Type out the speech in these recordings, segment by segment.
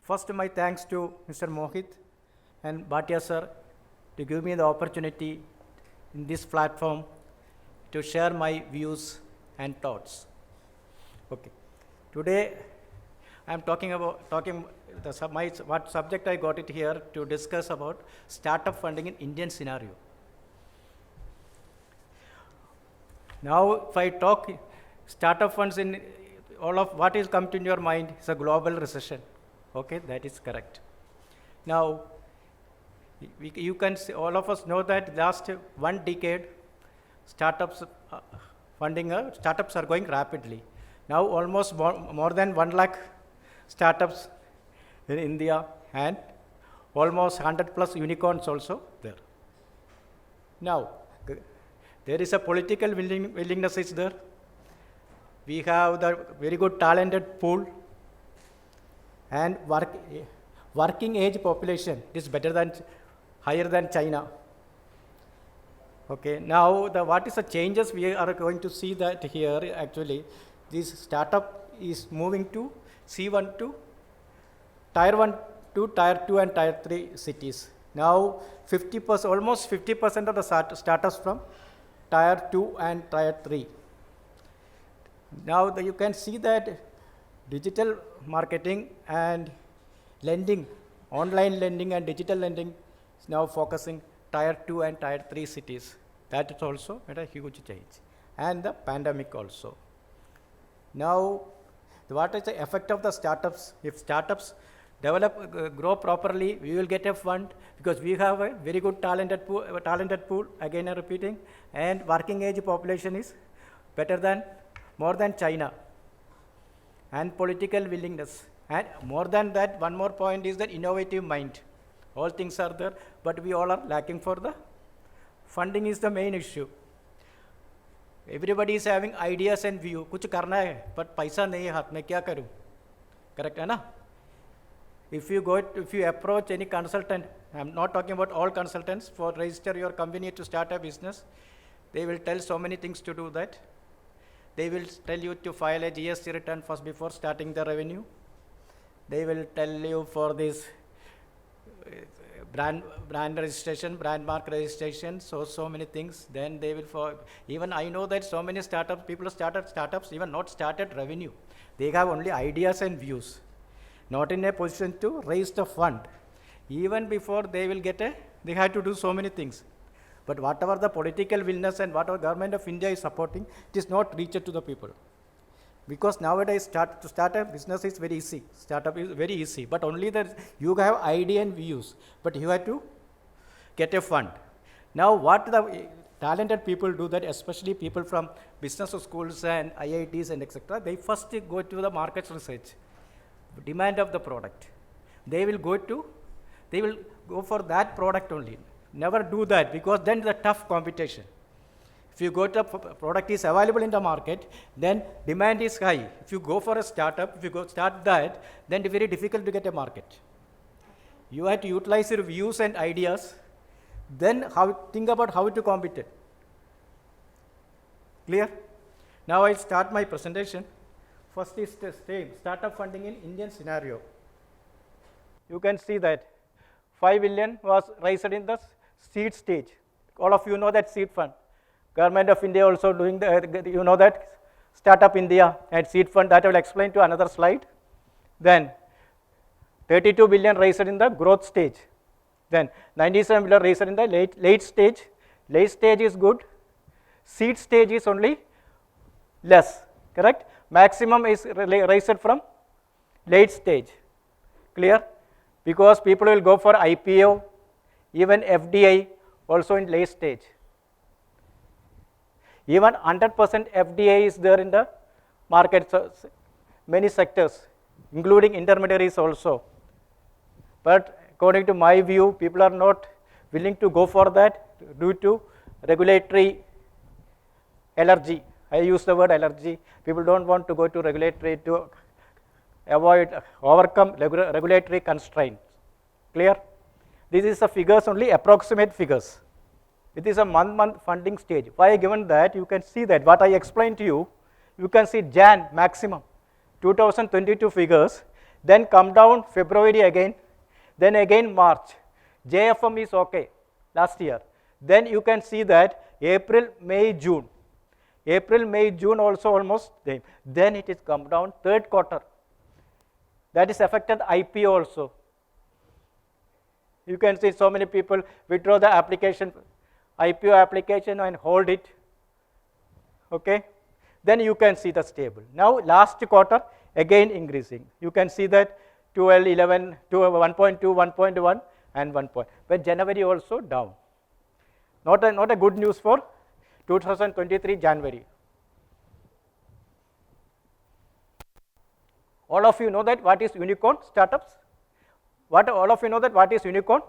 First, my thanks to Mr. Mohit and Bhatia sir to give me the opportunity in this platform to share my views and thoughts. Okay. Today, I am talking what subject I got it here to discuss about startup funding in Indian scenario. Now, if I talk startup funds in all of what is come to your mind is a global recession. Okay, that is correct. Now, you can see, all of us know that last 1 decade, startups startups are going rapidly. Now, almost more than 1 lakh startups in India and almost 100 plus unicorns also there. Now, there is a political willingness is there. We have the very good talented pool and working age population is higher than China. Okay, now what is the changes we are going to see that here actually this startup is moving to C1 to Tier 1 to Tier 2 and Tier 3 cities. Now 50%, almost 50% of the startups from Tier 2 and Tier 3. Now you can see that digital marketing and lending, online lending and digital lending is now focusing Tier 2 and Tier 3 cities. That is also made a huge change. And the pandemic also. Now, what is the effect of the startups? If startups grow properly, we will get a fund because we have a very good talented pool, again I'm repeating, and working age population is more than China. And political willingness. And more than that, one more point is the innovative mind. All things are there, but we all are lacking for the funding is the main issue. Everybody is having ideas and view. कुछ करना है, but पैसा नहीं है हाथ में, क्या करूँ? Correct है ना? If you approach any consultant, I'm not talking about all consultants, for register your company to start a business, they will tell so many things to do that. They will tell you to file a GST return first before starting the revenue. They will tell you for this brand registration, brand mark registration, so many things. Then they will even I know that so many people started startups, even not started revenue. They have only ideas and views, not in a position to raise the fund. Even before they will they have to do so many things. But whatever the political willingness and whatever government of India is supporting, it is not reached to the people. Because nowadays to start a business is very easy. Startup is very easy, but only that you have idea and views, but you have to get a fund. Now what the talented people do that, especially people from business schools and IITs and etc., they first go to the market research, demand of the product. They will go for that product only. Never do that because then the tough competition. If you go to product is available in the market, then demand is high. If you go for a startup, if you start that, then it's very difficult to get a market. You have to utilize your views and ideas, then think about how to compete. Clear? Now I'll start my presentation. First is the same, startup funding in Indian scenario. You can see that 5 billion was raised in the seed stage. All of you know that seed fund. Government of India also doing you know that Startup India and seed fund, that I will explain to another slide. Then 32 billion raised in the growth stage. Then 97 billion raised in the late stage. Late stage is good. Seed stage is only less, correct? Maximum is raised from late stage. Clear? Because people will go for IPO, even FDI also in late stage. Even 100% FDI is there in the market, so many sectors, including intermediaries also. But according to my view, people are not willing to go for that due to regulatory allergy. I use the word allergy. People don't want to go to regulatory to overcome regulatory constraints. Clear? This is the figures, only approximate figures. It is a month funding stage. Why I given that? You can see that what I explained to you. You can see Jan maximum 2022 figures. Then come down February again, then again March. JFM is okay last year. Then you can see that April, May, June. April, May, June also almost same. Then it is come down third quarter. That is affected IPO also. You can see so many people withdraw the application, IPO application and hold it. Okay. Then you can see the stable. Now last quarter again increasing. You can see that 12, 11, 1.2, 1.1 and 1 point. But January also down. Not a good news for 2023 January. All of you know that what is unicorn startups? All of you know that what is unicorn?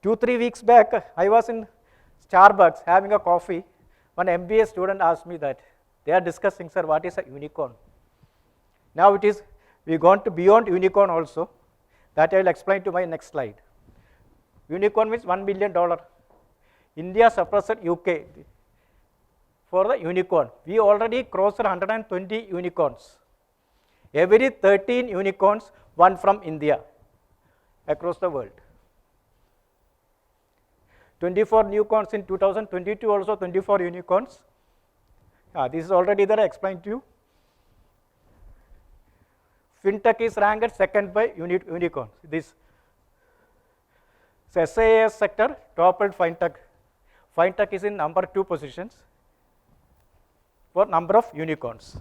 2-3 weeks back, I was in Starbucks having a coffee. One MBA student asked me that. They are discussing, sir, what is a unicorn? Now we gone to beyond unicorn also. That I will explain to my next slide. Unicorn means $1 billion. India surpassed UK for the unicorn. We already crossed 120 unicorns. Every 13 unicorns, one from India across the world. 24 unicorns in 2022, also 24 unicorns. This is already there, I explained to you. FinTech is ranked second by unicorns. This SAS sector toppled FinTech. FinTech is in number 2 positions for number of unicorns.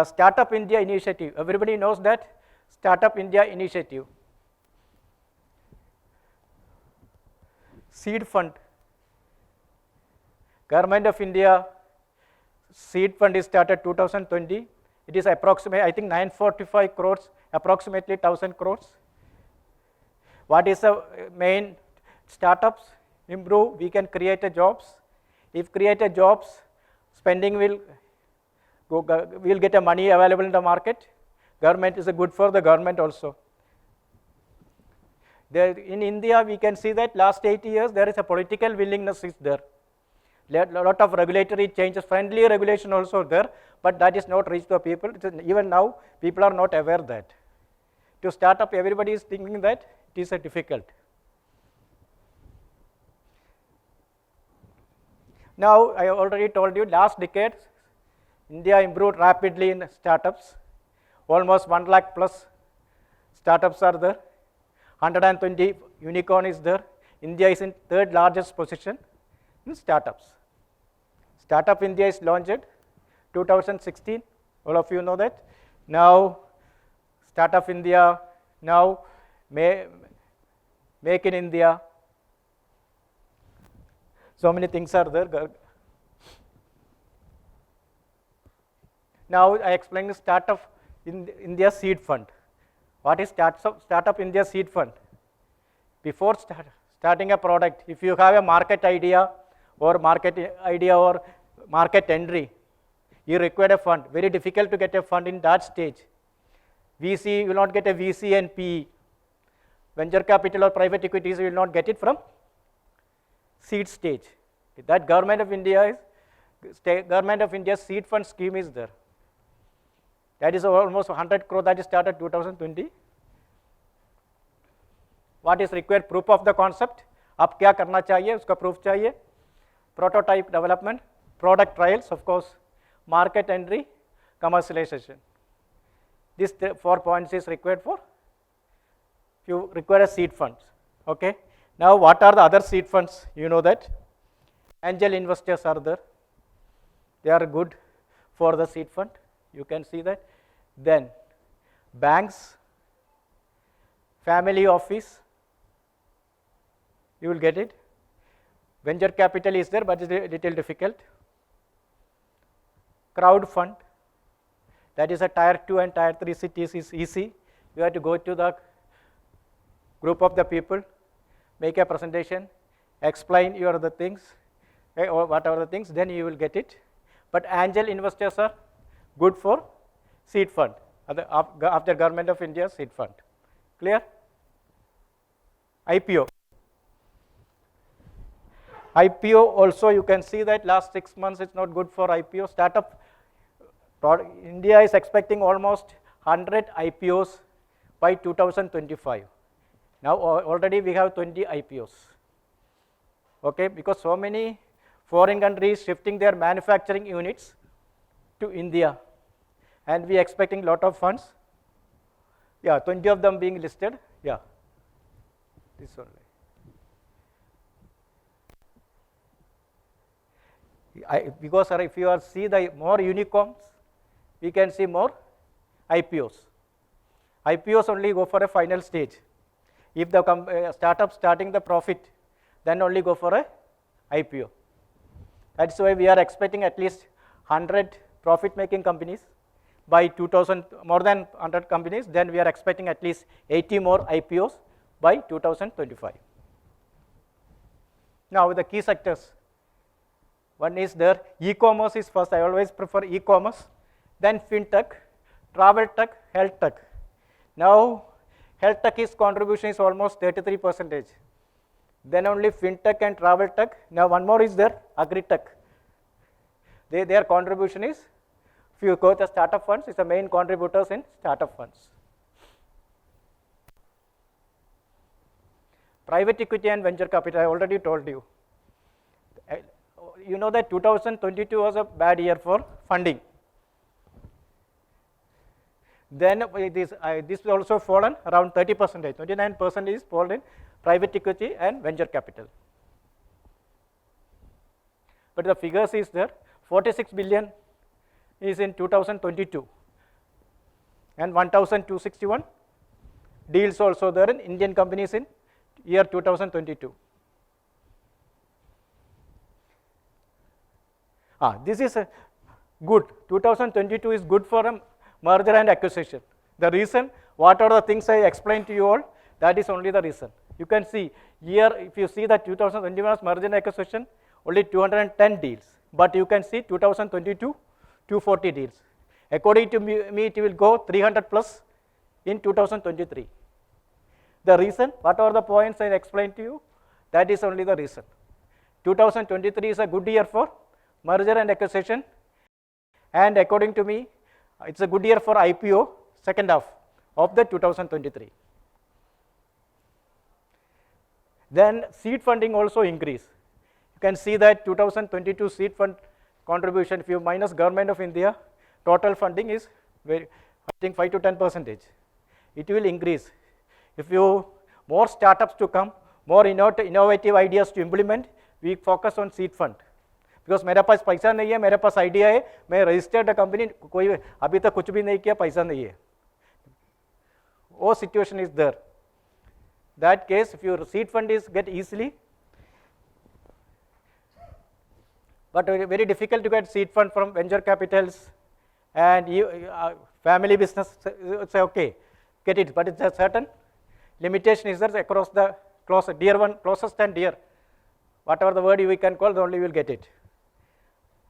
Startup India initiative. Everybody knows that Startup India initiative. Seed fund. Government of India seed fund is started 2020. It is approximately, I think 945 crores, approximately 1000 crores. What is the main startups? Improve, we can create a jobs. If create a jobs, spending will get a money available in the market. Government is good for the government also. There, in India, we can see that last 8 years, there is a political willingness is there. A lot of regulatory changes, friendly regulation also there, but that is not reached the people. Even now, people are not aware that. To start up, everybody is thinking that it is difficult. Now, I already told you, last decade, India improved rapidly in startups. Almost 1 lakh plus startups are there. 120 unicorn is there. India is in third largest position in startups. Startup India is launched 2016. All of you know that. Now, Startup India, now Make in India. So many things are there. Now, I explain the Startup India Seed Fund. What is Startup India Seed Fund? Before starting a product, if you have a market idea or market entry, you require a fund. Very difficult to get a fund in that stage. VC, you will not get a VC and PE. Venture capital or private equities, you will not get it from seed stage. That Government of India seed fund scheme is there. That is almost 100 crore that is started 2020. What is required? Proof of the concept. आप क्या करना चाहिए उसका proof चाहिए. Prototype development, product trials, of course, market entry, commercialization. These 4 points is required for you require a seed funds. Okay. Now, what are the other seed funds? You know that angel investors are there. They are good for the seed fund. You can see that. Then banks, family office, you will get it. Venture capital is there, but it is a little difficult. Crowd fund, that is a tier 2 and tier 3 cities is easy. You have to go to the group of the people, make a presentation, explain your the things, or whatever the things, then you will get it. But angel investors are good for seed fund, after Government of India seed fund. Clear? IPO. IPO also, you can see that last 6 months it's not good for IPO. Startup, India is expecting almost 100 IPOs by 2025. Now already we have 20 IPOs. Okay, because so many foreign countries shifting their manufacturing units to India, and we are expecting a lot of funds. Yeah, 20 of them being listed. Yeah, this only. Because sir, if you see the more unicorns, we can see more IPOs. IPOs only go for a final stage. If the startup starting the profit, then only go for a IPO. That's why we are expecting at least 100 profit-making companies by 2000, more than 100 companies. Then we are expecting at least 80 more IPOs by 2025. Now the key sectors. One is there, e-commerce is first. I always prefer e-commerce. Then fintech, travel tech, health tech. Now health tech is contribution is almost 33%. Then only fintech and travel tech. Now one more is there, agri-tech. Their contribution is, if you go to startup funds, it's the main contributors in startup funds. Private equity and venture capital, I already told you. You know that 2022 was a bad year for funding. Then this also fallen around 30%, 29% is fallen in private equity and venture capital. But the figures is there, 46 billion is in 2022 and 1,261 deals also there in Indian companies in year 2022. This is good. 2022 is good for a merger and acquisition. The reason, what are the things I explained to you all, that is only the reason. You can see here, if you see that 2021 merger and acquisition, only 210 deals. But you can see 2022, 240 deals. According to me, it will go 300 plus in 2023. The reason, what are the points I explained to you, that is only the reason. 2023 is a good year for merger and acquisition, and according to me, it's a good year for IPO, second half of the 2023. Then seed funding also increase. You can see that 2022 seed fund contribution, if you minus Government of India, total funding is very, I think 5 to 10%. It will increase. If you more startups to come, more innovative ideas to implement, we focus on seed fund. Because मेरे पास पैसा नहीं है, मेरे पास idea है, मैं registered company, कोई अभी तक कुछ भी नहीं किया, पैसा नहीं है, वो situation is there. That case, if your seed fund is get easily, but very difficult to get seed fund from venture capitals and family business. It's okay, get it, but it's a certain limitation is there across the closest and dear, whatever the word we can call, only you will get it.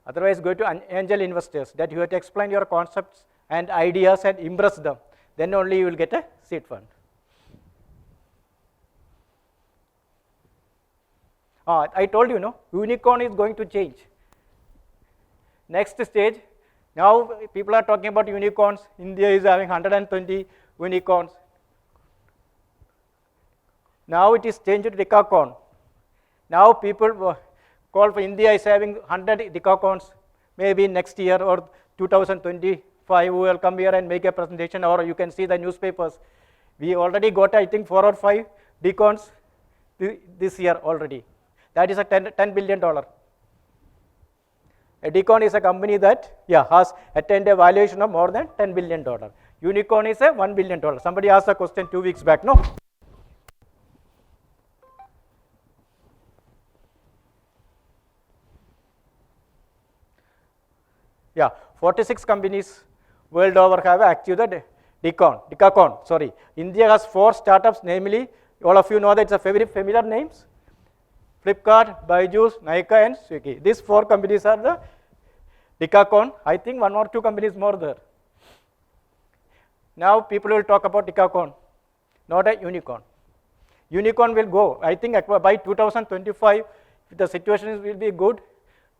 Otherwise, go to angel investors, that you have to explain your concepts and ideas and impress them. Then only you will get a seed fund. I told you, no, unicorn is going to change. Next stage, now people are talking about unicorns. India is having 120 unicorns. Now it is changed to decacorn. Now people call for India is having 100 decacorns, maybe next year or 2025 we will come here and make a presentation, or you can see the newspapers. We already got, I think, 4 or 5 decacorns this year already. That is a $10 billion. A decacorn is a company that has attained a valuation of more than $10 billion. Unicorn is a $1 billion. Somebody asked a question 2 weeks back, no? Yeah, 46 companies world over have achieved the decacorn. Sorry, India has 4 startups, namely, all of you know that it's a very familiar names: Flipkart, Byju's, Nykaa, and Swiggy. These 4 companies are the decacorn. I think 1 or 2 companies more there. Now people will talk about decacorn, not a unicorn. Unicorn will go. I think by 2025, if the situation will be good,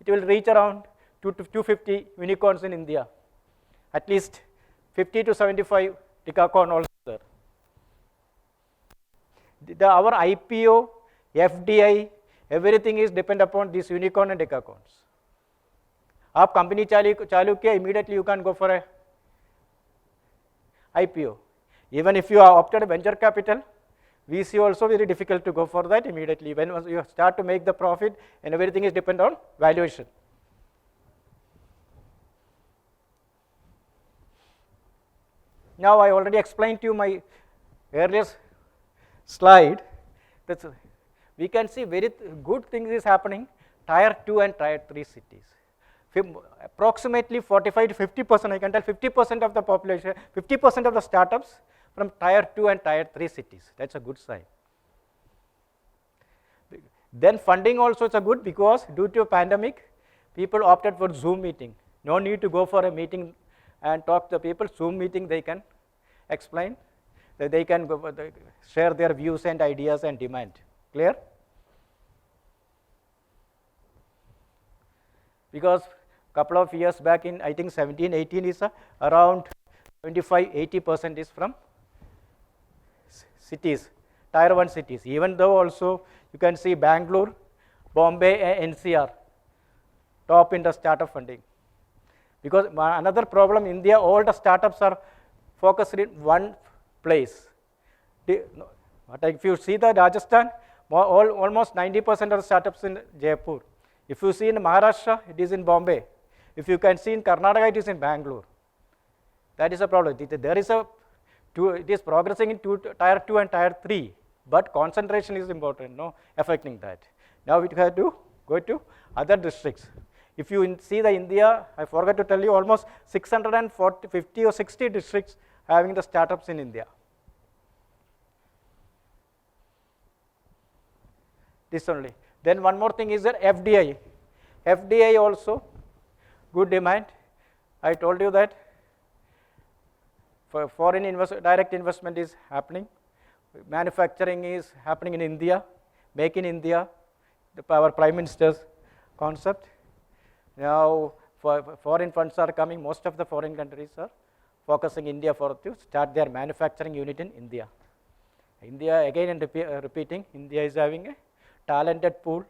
it will reach around 250 unicorns in India. At least 50 to 75 decacorn also there. Our IPO, FDI, everything is depend upon these unicorn and decacorns. आप company चालू किया, immediately you can go for a IPO. Even if you are opted venture capital, VC also very difficult to go for that immediately. When you start to make the profit and everything is depend on valuation. Now I already explained to you my earlier slide. That's, we can see very good things is happening tier 2 and tier 3 cities. Approximately 45 to 50%, I can tell 50% of the population, 50% of the startups from tier 2 and tier 3 cities. That's a good sign. Then funding also is a good, because due to a pandemic, people opted for Zoom meeting. No need to go for a meeting and talk to people. Zoom meeting they can explain, they can share their views and ideas and demand. Clear? Because couple of years back in, I think 17, 18 is around 25-80% is from cities, tier 1 cities. Even though also you can see Bangalore, Bombay and NCR top in the startup funding. Because another problem in India, all the startups are focused in one place. If you see the Rajasthan, almost 90% of the startups in Jaipur. If you see in Maharashtra, it is in Bombay. If you can see in Karnataka, it is in Bangalore. That is a problem. There is it is progressing in tier 2 and tier 3, but concentration is important, no affecting that. Now we have to go to other districts. If you see the India, I forgot to tell you, almost 640, 50 or 60 districts having the startups in India. This only. Then one more thing is that FDI. FDI also good demand. I told you that for foreign direct investment is happening. Manufacturing is happening in India. Make in India, our Prime Minister's concept. Now foreign funds are coming. Most of the foreign countries are focusing India to start their manufacturing unit in India. India, again and repeating, India is having a talented pool,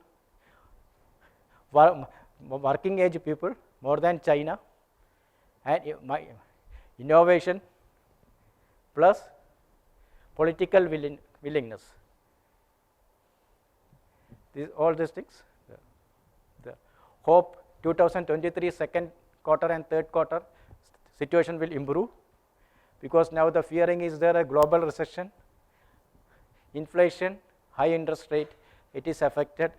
working age people, more than China, and innovation plus political willingness. All these things. The hope 2023 second quarter and third quarter situation will improve, because now the fearing is there a global recession, inflation, high interest rate. It is affected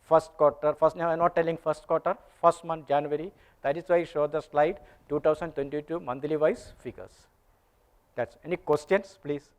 first quarter, now I am not telling first quarter, first month January. That is why I show the slide 2022 monthly wise figures. That's any questions, please.